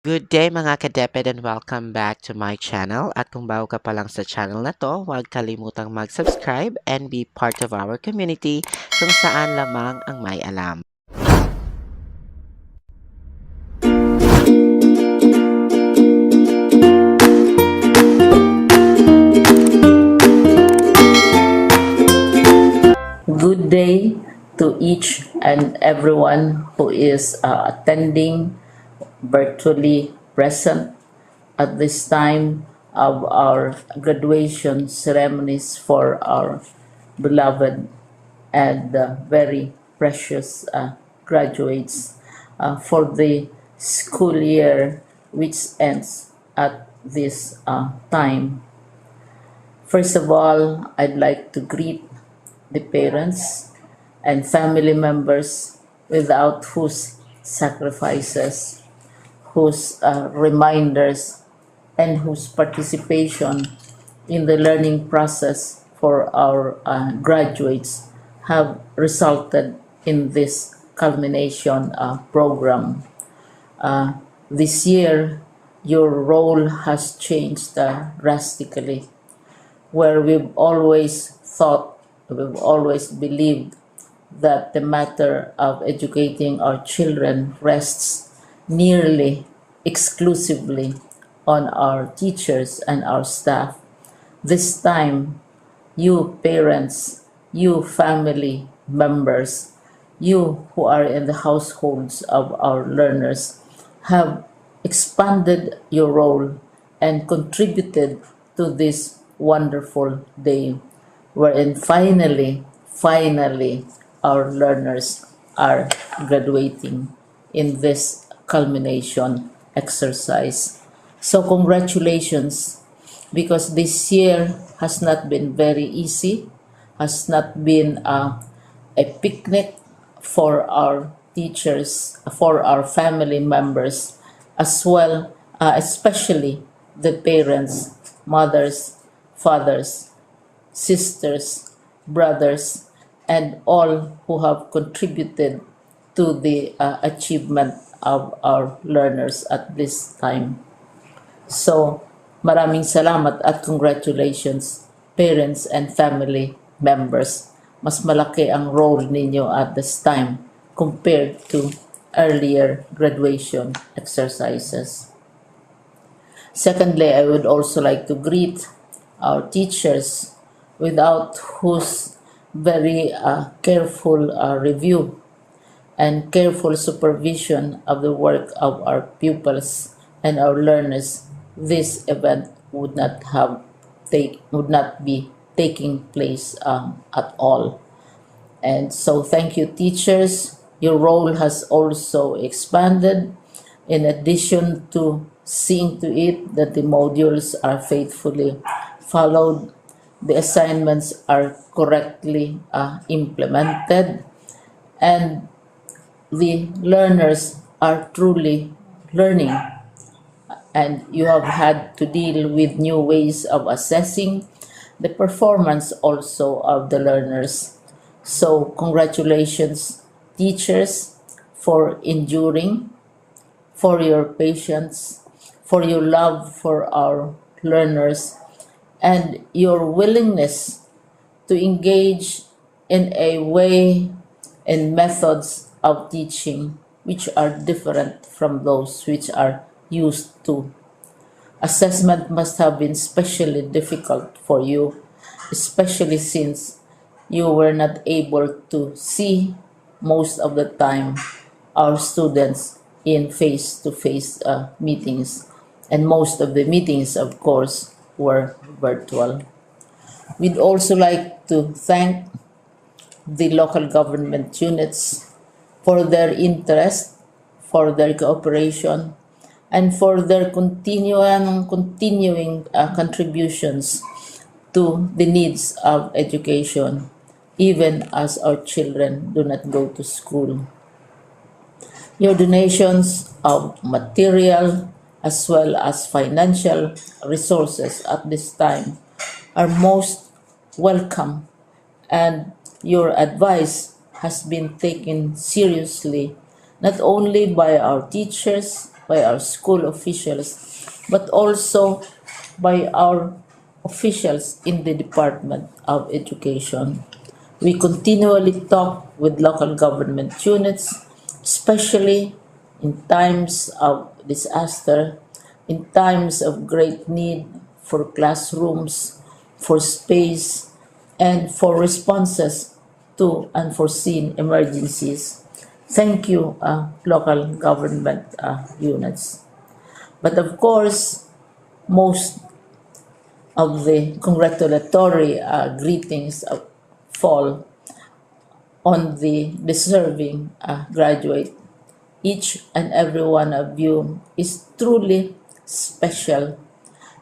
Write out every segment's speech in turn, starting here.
Good day mga kadeped and welcome back to my channel. At kung bago ka pa lang sa channel na to, huwag kalimutang mag-subscribe and be part of our community kung saan lamang ang may alam. Good day to each and everyone who is attending virtually present at this time of our graduation ceremonies for our beloved and very precious graduates for the school year which ends at this time. First of all, I'd like to greet the parents and family members without whose sacrifices, whose reminders, and whose participation in the learning process for our graduates have resulted in this culmination program. This year, your role has changed drastically, where we've always believed that the matter of educating our children rests nearly exclusively on our teachers and our staff. This time, you parents, you family members, you who are in the households of our learners have expanded your role and contributed to this wonderful day wherein finally, our learners are graduating in this culmination exercise. So, congratulations, because this year has not been very easy, has not been a picnic for our teachers, for our family members, as well, especially the parents, mothers, fathers, sisters, brothers, and all who have contributed to the achievement of our learners at this time. So, maraming salamat at congratulations, parents and family members. Mas malaki ang role ninyo at this time compared to earlier graduation exercises. Secondly, I would also like to greet our teachers, without whose very careful review and careful supervision of the work of our pupils and our learners, this event would not be taking place at all. And so, thank you, teachers. Your role has also expanded. In addition to seeing to it that the modules are faithfully followed, the assignments are correctly implemented, and the learners are truly learning. And you have had to deal with new ways of assessing the performance also of the learners. So, congratulations, teachers, for enduring, for your patience, for your love for our learners, and your willingness to engage in a way and methods of teaching which are different from those which are used to. Assessment must have been especially difficult for you, especially since you were not able to see most of the time our students in face-to-face meetings, and most of the meetings, of course, were virtual. We'd also like to thank the local government units for their interest, for their cooperation, and for their continuing contributions to the needs of education, even as our children do not go to school. Your donations of material as well as financial resources at this time are most welcome, and your advice has been taken seriously not only by our teachers by our school officials, but also by our officials in the Department of Education. We continually talk with local government units, especially in times of disaster, in times of great need for classrooms, for space, and for responses to unforeseen emergencies. Thank you, local government units. But of course, most of the congratulatory greetings fall on the deserving graduate. Each and every one of you is truly special.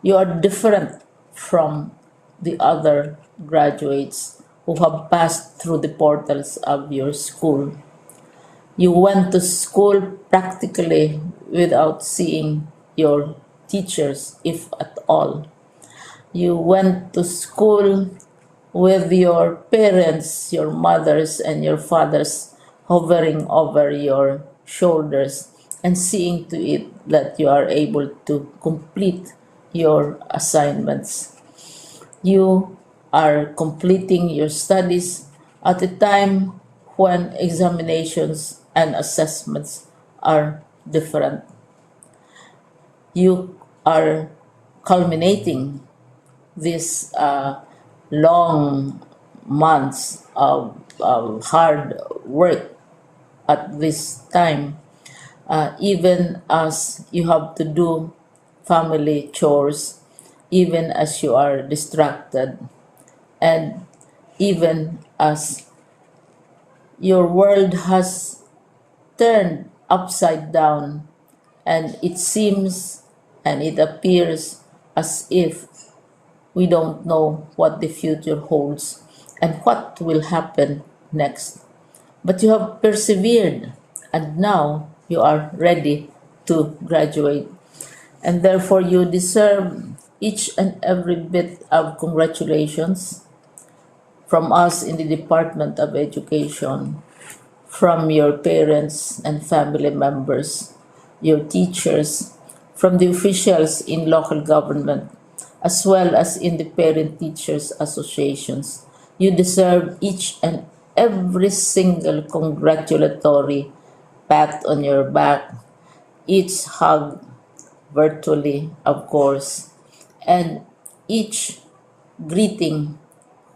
You are different from the other graduates who have passed through the portals of your school. You went to school practically without seeing your teachers, if at all. You went to school with your parents, your mothers, and your fathers hovering over your shoulders and seeing to it that you are able to complete your assignments. You are completing your studies at a time when examinations and assessments are different. You are culminating these long months of hard work at this time, even as you have to do family chores, even as you are distracted, and even as your world has turned upside down, and it seems and it appears as if we don't know what the future holds and what will happen next. But you have persevered, and now you are ready to graduate. And therefore, you deserve each and every bit of congratulations from us in the Department of Education, from your parents and family members, your teachers, from the officials in local government, as well as in the parent teachers associations. You deserve each and every single congratulatory pat on your back, each hug virtually, of course, and each greeting,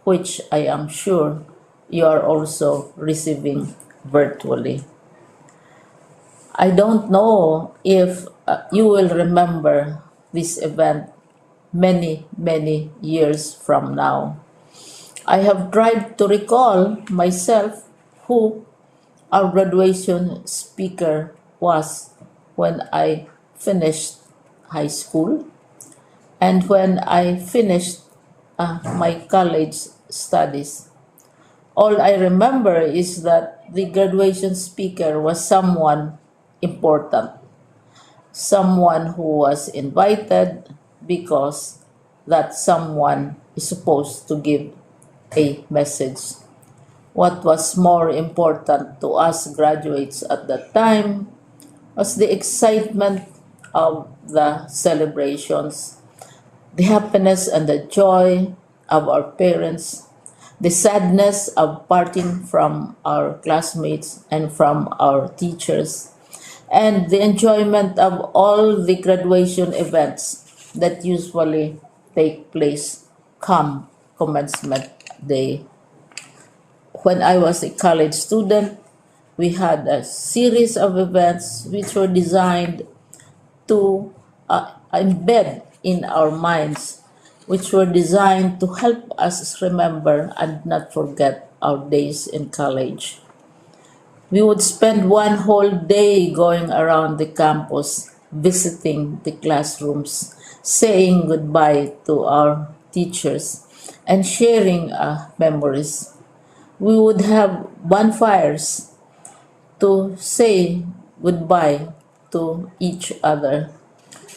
which I am sure you are also receiving virtually. I don't know if you will remember this event many, many years from now. I have tried to recall myself who our graduation speaker was when I finished high school and when I finished my college studies. All I remember is that the graduation speaker was someone important, someone who was invited because that someone is supposed to give a message. What was more important to us graduates at that time was the excitement of the celebrations, the happiness and the joy of our parents, the sadness of parting from our classmates and from our teachers, and the enjoyment of all the graduation events that usually take place come commencement day. When I was a college student, we had a series of events which were designed to embed in our minds, which were designed to help us remember and not forget our days in college. We would spend one whole day going around the campus, visiting the classrooms, saying goodbye to our teachers, and sharing memories. We would have bonfires to say goodbye to each other.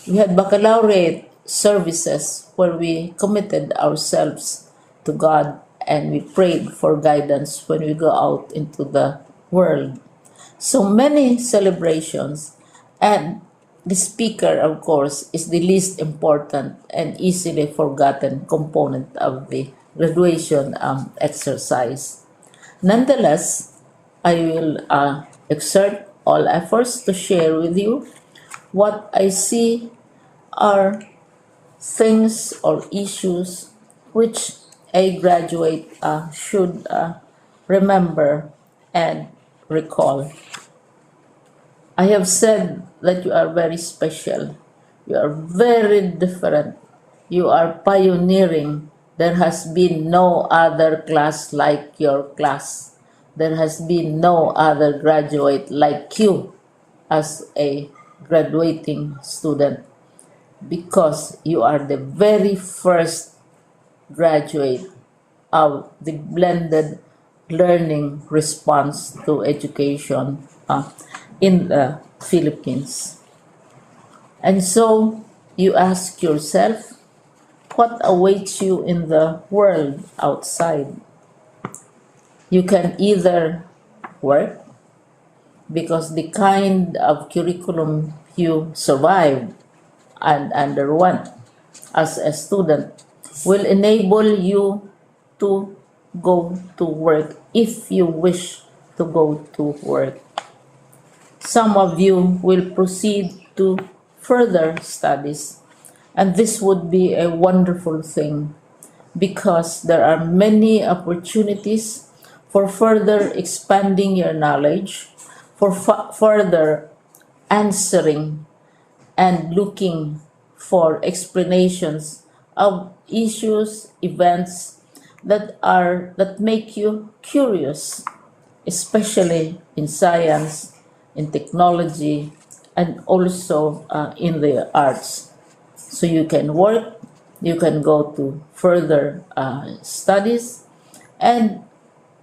We had baccalaureate services where we committed ourselves to God and we prayed for guidance when we go out into the world. So many celebrations, and the speaker, of course, is the least important and easily forgotten component of the graduation exercise. Nonetheless, I will exert all efforts to share with you what I see are things or issues which a graduate should remember and recall. I have said that you are very special. You are very different. You are pioneering. There has been no other class like your class. There has been no other graduate like you as a graduating student because you are the very first graduate of the blended learning response to education in the Philippines. And so you ask yourself, what awaits you in the world outside? You can either work because the kind of curriculum you survived and underwent as a student will enable you to go to work if you wish to go to work. Some of you will proceed to further studies, and this would be a wonderful thing because there are many opportunities for further expanding your knowledge, for further answering and looking for explanations of issues, events that make you curious, especially in science, in technology, and also in the arts. So you can work, you can go to further studies, and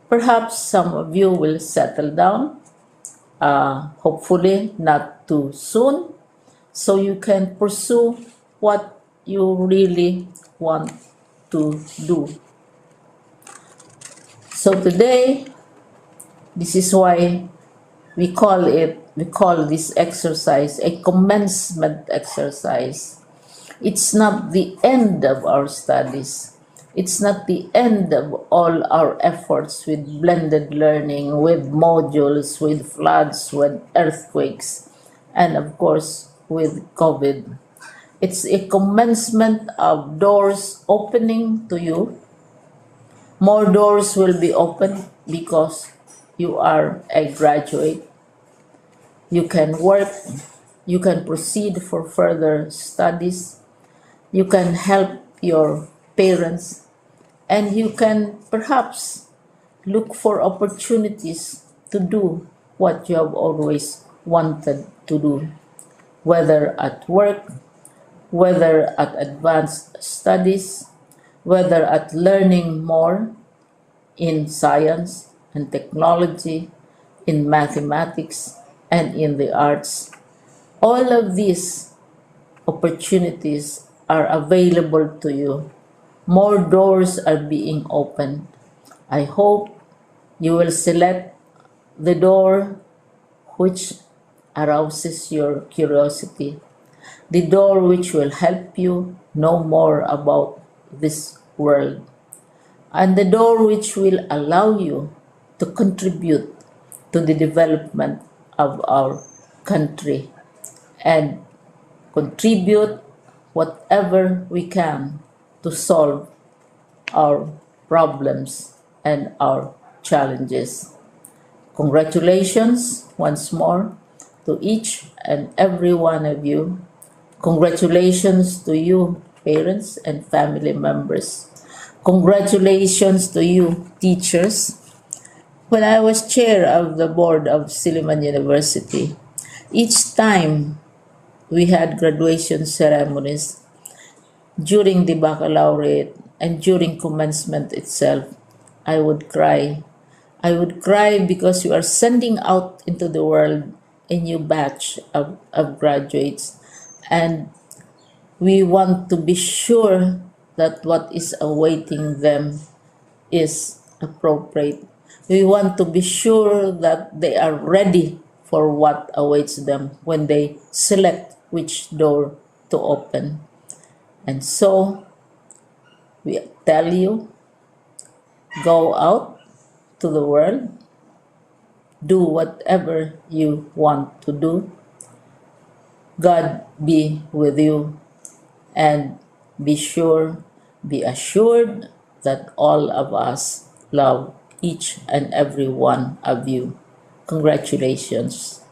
perhaps some of you will settle down, hopefully not too soon, so you can pursue what you really want to do. So today, this is why we call this exercise a commencement exercise. It's not the end of our studies. It's not the end of all our efforts with blended learning, with modules, with floods, with earthquakes, and of course with COVID. It's a commencement of doors opening to you. More doors will be opened because you are a graduate. You can work, you can proceed for further studies, you can help your parents, and you can perhaps look for opportunities to do what you have always wanted to do, whether at work, whether at advanced studies, whether at learning more in science and technology, in mathematics, and in the arts. All of these opportunities are available to you. More doors are being opened. I hope you will select the door which arouses your curiosity, the door which will help you know more about this world, and the door which will allow you to contribute to the development of our country and contribute whatever we can to solve our problems and our challenges. Congratulations once more to each and every one of you. Congratulations to you, parents and family members. Congratulations to you, teachers. When I was chair of the board of Silliman University, each time we had graduation ceremonies during the baccalaureate and during commencement itself, I would cry. I would cry because you are sending out into the world a new batch of graduates, and we want to be sure that what is awaiting them is appropriate. We want to be sure that they are ready for what awaits them when they select which door to open. And so we tell you, go out to the world, do whatever you want to do. God be with you, and be sure, be assured that all of us love each and every one of you. Congratulations.